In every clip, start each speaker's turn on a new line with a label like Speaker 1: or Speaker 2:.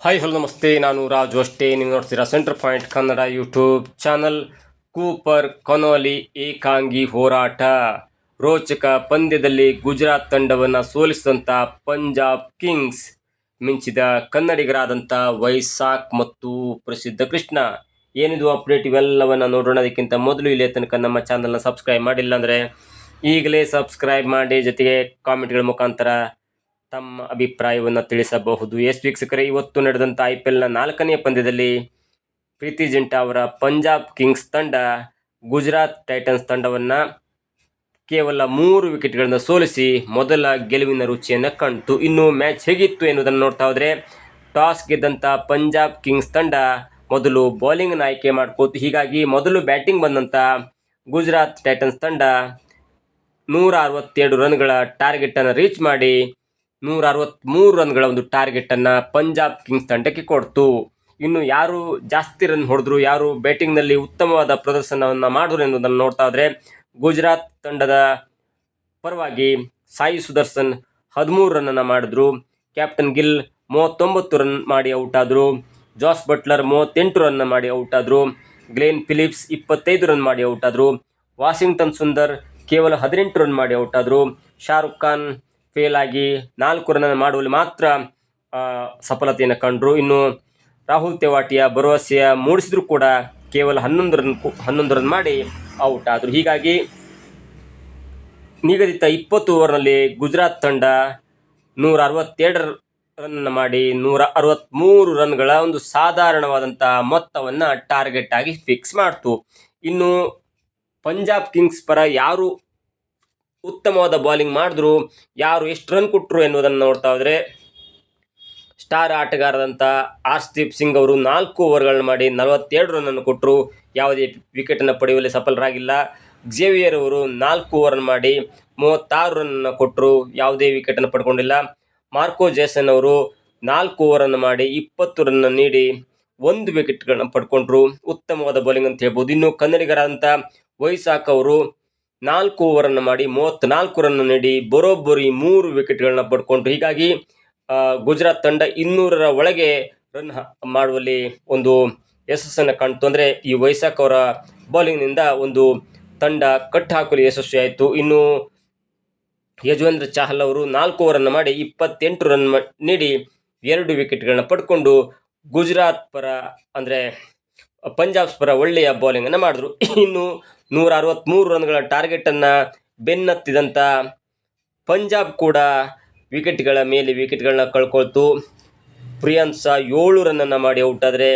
Speaker 1: Hi hello ನಮಸ್ತೆ, ನಾನು ರಾಜು ಅಷ್ಟೇ. ನೀವು ನೋಡ್ತೀರಾ centre point Kannada YouTube channel. Cooper Connolly ಏಕಾಂಗಿ ಹೋರಾಟ. ರೋಚಕ ಪಂದ್ಯದಲ್ಲಿ ಗುಜರಾತ್ ತಂಡವನ್ನು ಸೋಲಿಸಿದಂಥ ಪಂಜಾಬ್ ಕಿಂಗ್ಸ್ ಮಿಂಚಿದ ಕನ್ನಡಿಗರಾದಂಥ ವೈಸಾಖ್ ಮತ್ತು ಪ್ರಸಿದ್ಧ ಕೃಷ್ಣ. ಏನಿದು ಅಪ್ಡೇಟ್, ಇವೆಲ್ಲವನ್ನು ನೋಡೋಣ. ಅದಕ್ಕಿಂತ ಮೊದಲು ಇಲ್ಲೇ ತನಕ ನಮ್ಮ ಚಾನಲ್ನ ಸಬ್ಸ್ಕ್ರೈಬ್ ಮಾಡಿಲ್ಲ ಅಂದರೆ ಈಗಲೇ ಸಬ್ಸ್ಕ್ರೈಬ್ ಮಾಡಿ, ಜೊತೆಗೆ ಕಾಮೆಂಟ್ಗಳ ಮುಖಾಂತರ ತಮ್ಮ ಅಭಿಪ್ರಾಯವನ್ನು ತಿಳಿಸಬಹುದು. ವೀಕ್ಷಕರೇ, ಇವತ್ತು ನಡೆದಂಥ IPLನ 4ನೇ ಪಂದ್ಯದಲ್ಲಿ ಪ್ರೀತಿ ಜಿಂಟಾ ಅವರ ಪಂಜಾಬ್ ಕಿಂಗ್ಸ್ ತಂಡ ಗುಜರಾತ್ ಟೈಟನ್ಸ್ ತಂಡವನ್ನು ಕೇವಲ 3 ವಿಕೆಟ್ಗಳನ್ನು ಸೋಲಿಸಿ ಮೊದಲ ಗೆಲುವಿನ ರುಚಿಯನ್ನು ಕಂಡು. ಇನ್ನು ಮ್ಯಾಚ್ ಹೇಗಿತ್ತು ಎನ್ನುವುದನ್ನು ನೋಡ್ತಾ ಹೋದರೆ, ಟಾಸ್ ಗೆದ್ದಂಥ ಪಂಜಾಬ್ ಕಿಂಗ್ಸ್ ತಂಡ ಮೊದಲು ಬೌಲಿಂಗ್ನ ಆಯ್ಕೆ ಮಾಡ್ಕೋತು. ಹೀಗಾಗಿ ಮೊದಲು ಬ್ಯಾಟಿಂಗ್ ಬಂದಂಥ ಗುಜರಾತ್ ಟೈಟನ್ಸ್ ತಂಡ 162 ರನ್ಗಳ ಟಾರ್ಗೆಟನ್ನು ರೀಚ್ ಮಾಡಿ 163 ರನ್ಗಳ ಒಂದು ಟಾರ್ಗೆಟನ್ನು ಪಂಜಾಬ್ ಕಿಂಗ್ಸ್ ತಂಡಕ್ಕೆ ಕೊಡ್ತು. ಇನ್ನು ಯಾರು ಜಾಸ್ತಿ ರನ್ ಹೊಡೆದ್ರು, ಯಾರು ಬ್ಯಾಟಿಂಗ್ನಲ್ಲಿ ಉತ್ತಮವಾದ ಪ್ರದರ್ಶನವನ್ನು ಮಾಡಿದ್ರು ಎನ್ನುವುದನ್ನು ನೋಡ್ತಾ ಹೋದರೆ, ಗುಜರಾತ್ ತಂಡದ ಪರವಾಗಿ ಸಾಯಿ ಸುದರ್ಶನ್ 13 ರನ್ನನ್ನು ಮಾಡಿದ್ರು. ಕ್ಯಾಪ್ಟನ್ ಗಿಲ್ 39 ರನ್ ಮಾಡಿ ಔಟ್ ಆದರು. ಜಾಸ್ ಬಟ್ಲರ್ 38 ರನ್ ಮಾಡಿ ಔಟ್ ಆದರು. ಗ್ಲೇನ್ ಫಿಲಿಪ್ಸ್ 25 ರನ್ ಮಾಡಿ ಔಟ್ ಆದರು. ವಾಷಿಂಗ್ಟನ್ ಸುಂದರ್ ಕೇವಲ 18 ರನ್ ಮಾಡಿ ಔಟ್ ಆದರು. ಶಾರುಖ್ ಖಾನ್ ಫೇಲ್ ಆಗಿ 4 ರನ್ ಮಾಡುವಲ್ಲಿ ಮಾತ್ರ ಸಫಲತೆಯನ್ನು ಕಂಡರು. ಇನ್ನು ರಾಹುಲ್ ತೆವಾಟಿಯಾ ಭರವಸೆಯ ಮೂಡಿಸಿದ್ರು ಕೂಡ ಕೇವಲ 11 ರನ್ ಮಾಡಿ ಔಟ್ ಆದರು. ಹೀಗಾಗಿ ನಿಗದಿತ 20 ಓವರ್ನಲ್ಲಿ ಗುಜರಾತ್ ತಂಡ 162 ರನ್ ಮಾಡಿ 163 ರನ್ಗಳ ಒಂದು ಸಾಧಾರಣವಾದಂಥ ಮೊತ್ತವನ್ನು ಟಾರ್ಗೆಟ್ ಆಗಿ ಫಿಕ್ಸ್ ಮಾಡ್ತು. ಇನ್ನು ಪಂಜಾಬ್ ಕಿಂಗ್ಸ್ ಪರ ಯಾರು ಉತ್ತಮವಾದ ಬೌಲಿಂಗ್ ಮಾಡಿದ್ರು, ಯಾರು ಎಷ್ಟು ರನ್ ಕೊಟ್ಟರು ಎನ್ನುವುದನ್ನು ನೋಡ್ತಾ ಹೋದರೆ, ಸ್ಟಾರ್ ಆಟಗಾರರಂಥ ಆರ್ಶ್ದೀಪ್ ಸಿಂಗ್ ಅವರು 4 ಓವರ್ಗಳನ್ನು ಮಾಡಿ 42 ರನ್ನನ್ನು ಕೊಟ್ಟರು. ಯಾವುದೇ ವಿಕೆಟನ್ನು ಪಡೆಯುವಲ್ಲಿ ಸಫಲರಾಗಿಲ್ಲ. ಝೇವಿಯರ್ ಅವರು 4 ಓವರ್ ಮಾಡಿ 36 ರನ್ನನ್ನು ಕೊಟ್ಟರು, ಯಾವುದೇ ವಿಕೆಟನ್ನು ಪಡ್ಕೊಂಡಿಲ್ಲ. ಮಾರ್ಕೋ ಜೇಸನ್ ಅವರು 4 ಓವರನ್ನು ಮಾಡಿ 20 ರನ್ ನೀಡಿ 1 ವಿಕೆಟ್ಗಳನ್ನು ಪಡ್ಕೊಂಡ್ರು. ಉತ್ತಮವಾದ ಬೌಲಿಂಗ್ ಅಂತ ಹೇಳ್ಬೋದು. ಇನ್ನು ಕನ್ನಡಿಗರಾದಂಥ ವೈಸಾಖ್ ಅವರು 4 ಓವರನ್ನು ಮಾಡಿ 34 ರನ್ ನೀಡಿ ಬರೋಬ್ಬರಿ 3 ವಿಕೆಟ್ಗಳನ್ನ ಪಡ್ಕೊಂಡ್ರು. ಹೀಗಾಗಿ ಗುಜರಾತ್ ತಂಡ 200ರ ಒಳಗೆ ರನ್ ಮಾಡುವಲ್ಲಿ ಒಂದು ಯಶಸ್ಸನ್ನು ಕಾಣ್ತು. ಅಂದರೆ ಈ ವೈಸಾಖ್ ಅವರ ಬೌಲಿಂಗ್ನಿಂದ ಒಂದು ತಂಡ ಕಟ್ ಹಾಕಲು ಯಶಸ್ವಿಯಾಯಿತು. ಇನ್ನು ಯಜುವೇಂದ್ರ ಚಾಹಲ್ ಅವರು 4 ಓವರನ್ನು ಮಾಡಿ 28 ರನ್ ನೀಡಿ 2 ವಿಕೆಟ್ಗಳನ್ನ ಪಡ್ಕೊಂಡು ಗುಜರಾತ್ ಪರ ಅಂದರೆ ಪಂಜಾಬ್ಸ್ ಪರ ಒಳ್ಳೆಯ ಬೌಲಿಂಗನ್ನು ಮಾಡಿದ್ರು. ಇನ್ನು 163 ರನ್ಗಳ ಟಾರ್ಗೆಟನ್ನು ಬೆನ್ನತ್ತಿದಂಥ ಪಂಜಾಬ್ ಕೂಡ ವಿಕೆಟ್ಗಳ ಮೇಲೆ ವಿಕೆಟ್ಗಳನ್ನ ಕಳ್ಕೊಳ್ತು. ಪ್ರಿಯಾಂಸಾ 7 ರನ್ನನ್ನು ಮಾಡಿ ಔಟ್ ಆದರೆ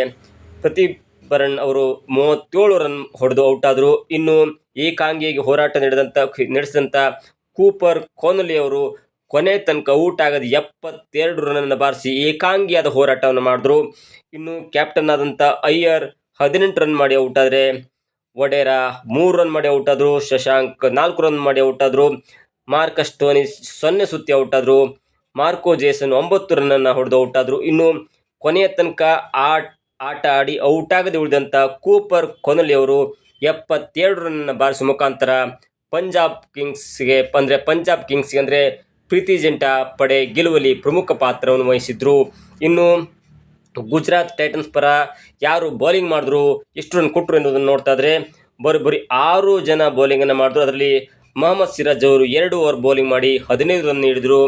Speaker 1: ಪ್ರತಿಭರಣ್ ಅವರು 37 ರನ್ ಹೊಡೆದು ಔಟ್ ಆದರು. ಇನ್ನು ಏಕಾಂಗಿಯಾಗಿ ಹೋರಾಟ ನಡೆಸಿದಂಥ ಕೂಪರ್ ಕೊನೋಲಿ ಅವರು ಕೊನೆ ತನಕ ಔಟ್ ಆಗದ 72 ರನ್ನನ್ನು ಬಾರಿಸಿ ಏಕಾಂಗಿಯಾದ ಹೋರಾಟವನ್ನು ಮಾಡಿದ್ರು. ಇನ್ನು ಕ್ಯಾಪ್ಟನ್ ಆದಂಥ ಅಯ್ಯರ್ 18 ರನ್ ಮಾಡಿ ಔಟ್ ಆದರೆ, ವಡೇರಾ 3 ರನ್ ಮಾಡಿ ಔಟ್ ಆದರು. ಶಶಾಂಕ್ 4 ರನ್ ಮಾಡಿ ಔಟ್ ಆದರು. ಮಾರ್ಕಸ್ ಸ್ಟೋನಿಸ್ 0 ಸುತ್ತಿ ಔಟ್ ಆದರು. ಮಾರ್ಕೋ ಜೇಸನ್ 9 ರನ್ನನ್ನು ಹೊಡೆದು ಔಟ್ ಆದರು. ಇನ್ನು ಕೊನೆಯ ತನಕ ಆಟ ಆಡಿ ಔಟ್ ಆಗದೆ ಉಳಿದಂಥ ಕೂಪರ್ ಕೊನೋಲಿ ಅವರು 72 ರನ್ನನ್ನು ಬಾರಿಸುವ ಮುಖಾಂತರ ಪಂಜಾಬ್ ಕಿಂಗ್ಸ್ಗೆ ಅಂದರೆ ಪ್ರೀತಿ ಜಿಂಟಾ ಪಡೆ ಗೆಲುವಲ್ಲಿ ಪ್ರಮುಖ ಪಾತ್ರವನ್ನು ವಹಿಸಿದ್ರು. ಇನ್ನು ಗುಜರಾತ್ ಟೈಟನ್ಸ್ ಪರ ಯಾರು ಬೌಲಿಂಗ್ ಮಾಡಿದ್ರು, ಎಷ್ಟು ರನ್ ಕೊಟ್ಟರು ಎನ್ನುವುದನ್ನು ನೋಡ್ತಾ ಇದ್ರೆ, ಬರೋಬ್ಬರಿ 6 ಜನ ಬೌಲಿಂಗನ್ನು ಮಾಡಿದ್ರು. ಅದರಲ್ಲಿ ಮೊಹಮ್ಮದ್ ಸಿರಾಜ್ ಅವರು 2 ಓವರ್ ಬೌಲಿಂಗ್ ಮಾಡಿ 15 ರನ್ ನೀಡಿದರು.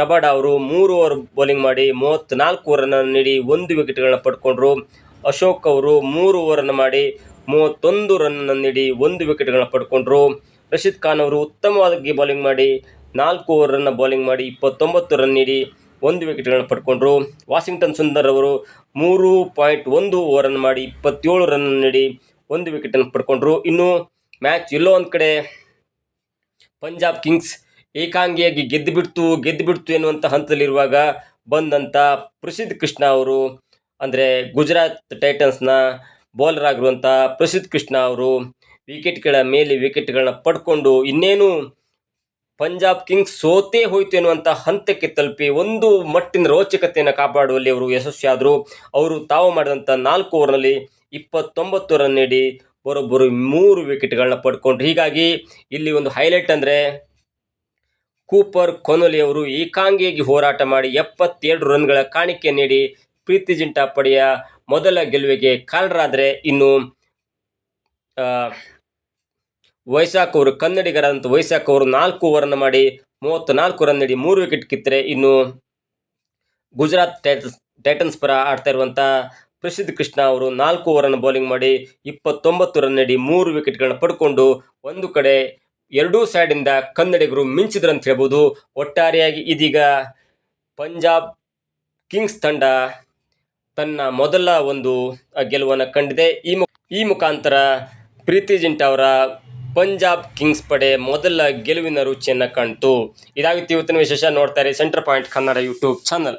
Speaker 1: ರಬಾಡಾ ಅವರು 3 ಓವರ್ ಬೌಲಿಂಗ್ ಮಾಡಿ 34 ರನ್ ನೀಡಿ 1 ವಿಕೆಟ್ಗಳನ್ನ ಪಡ್ಕೊಂಡ್ರು. ಅಶೋಕ್ ಅವರು 3 ಓವರನ್ನು ಮಾಡಿ 31 ರನ್ ನೀಡಿ 1 ವಿಕೆಟ್ಗಳನ್ನ ಪಡ್ಕೊಂಡ್ರು. ರಶೀದ್ ಖಾನ್ ಅವರು ಉತ್ತಮವಾಗಿ ಬೌಲಿಂಗ್ ಮಾಡಿ 4 ಓವರನ್ನು ಬೌಲಿಂಗ್ ಮಾಡಿ 29 ರನ್ ನೀಡಿ 1 ವಿಕೆಟ್ಗಳನ್ನು ಪಡ್ಕೊಂಡ್ರು. ವಾಷಿಂಗ್ಟನ್ ಸುಂದರ್ ಅವರು 3.1 ಓವರನ್ನು ಮಾಡಿ 27 ರನ್ ನೀಡಿ 1 ವಿಕೆಟನ್ನು ಪಡ್ಕೊಂಡ್ರು. ಇನ್ನು ಮ್ಯಾಚ್ ಎಲ್ಲೋ ಒಂದು ಕಡೆ ಪಂಜಾಬ್ ಕಿಂಗ್ಸ್ ಏಕಾಂಗಿಯಾಗಿ ಗೆದ್ದು ಬಿಡ್ತು ಎನ್ನುವಂಥ ಹಂತದಲ್ಲಿರುವಾಗ ಬಂದಂಥ ಪ್ರಸಿದ್ಧ ಕೃಷ್ಣ ಅವರು, ಅಂದರೆ ಗುಜರಾತ್ ಟೈಟನ್ಸ್ನ ಬೌಲರ್ ಆಗಿರುವಂಥ ಪ್ರಸಿದ್ಧ ಕೃಷ್ಣ ಅವರು ವಿಕೆಟ್ಗಳ ಮೇಲೆ ವಿಕೆಟ್ಗಳನ್ನ ಪಡ್ಕೊಂಡು ಇನ್ನೇನು ಪಂಜಾಬ್ ಕಿಂಗ್ಸ್ ಸೋತೇ ಹೋಯಿತು ಎನ್ನುವಂಥ ಹಂತಕ್ಕೆ ತಲುಪಿ ಒಂದು ಮಟ್ಟಿನ ರೋಚಕತೆಯನ್ನು ಕಾಪಾಡುವಲ್ಲಿ ಅವರು ಯಶಸ್ವಿಯಾದರು. ಅವರು ತಾವು ಮಾಡಿದಂಥ 4 ಓವರ್ನಲ್ಲಿ 29 ರನ್ ನೀಡಿ ಬರೋಬ್ಬರು 3 ವಿಕೆಟ್ಗಳನ್ನ ಪಡ್ಕೊಂಡ್ರು. ಹೀಗಾಗಿ ಇಲ್ಲಿ ಒಂದು ಹೈಲೈಟ್ ಅಂದರೆ ಕೂಪರ್ ಕೊನೋಲಿ ಅವರು ಏಕಾಂಗಿಯಾಗಿ ಹೋರಾಟ ಮಾಡಿ 72 ರನ್ಗಳ ಕಾಣಿಕೆ ನೀಡಿ ಪ್ರೀತಿ ಜಿಂಟಾ ಪಡೆಯ ಮೊದಲ ಗೆಲುವಿಗೆ ಕಾರಣರಾದರೆ, ಇನ್ನು ವೈಶಾಖ್ ಅವರು, ಕನ್ನಡಿಗರಾದಂಥ ವೈಶಾಖ್ ಅವರು 4 ಓವರನ್ನು ಮಾಡಿ 34 ರನ್ ನೀಡಿ 3 ವಿಕೆಟ್ ಕಿತ್ತರೆ, ಇನ್ನು ಗುಜರಾತ್ ಟೈಟನ್ಸ್ ಪರ ಆಡ್ತಾ ಇರುವಂಥ ಪ್ರಸಿದ್ಧ ಕೃಷ್ಣ ಅವರು 4 ಓವರನ್ನು ಬೌಲಿಂಗ್ ಮಾಡಿ 29 ರನ್ ನೀಡಿ 3 ವಿಕೆಟ್ಗಳನ್ನು ಪಡ್ಕೊಂಡು ಒಂದು ಕಡೆ ಎರಡೂ ಸೈಡಿಂದ ಕನ್ನಡಿಗರು ಮಿಂಚಿದ್ರು ಅಂತ ಹೇಳ್ಬೋದು. ಒಟ್ಟಾರೆಯಾಗಿ ಇದೀಗ ಪಂಜಾಬ್ ಕಿಂಗ್ಸ್ ತಂಡ ತನ್ನ ಮೊದಲ ಒಂದು ಗೆಲುವನ್ನು ಕಂಡಿದೆ. ಈ ಮುಖಾಂತರ ಪ್ರೀತಿ ಜಿಂಟಾ ಅವರ ಪಂಜಾಬ್ ಕಿಂಗ್ಸ್ ಪಡೆ ಮೊದಲ ಗೆಲುವಿನ ರುಚಿಯನ್ನು ಕಾಣ್ತು. ಇದಾಗಿತ್ತು ಇವತ್ತಿನ ವಿಶೇಷ. ನೋಡ್ತಾರೆ centre point Kannada YouTube channel.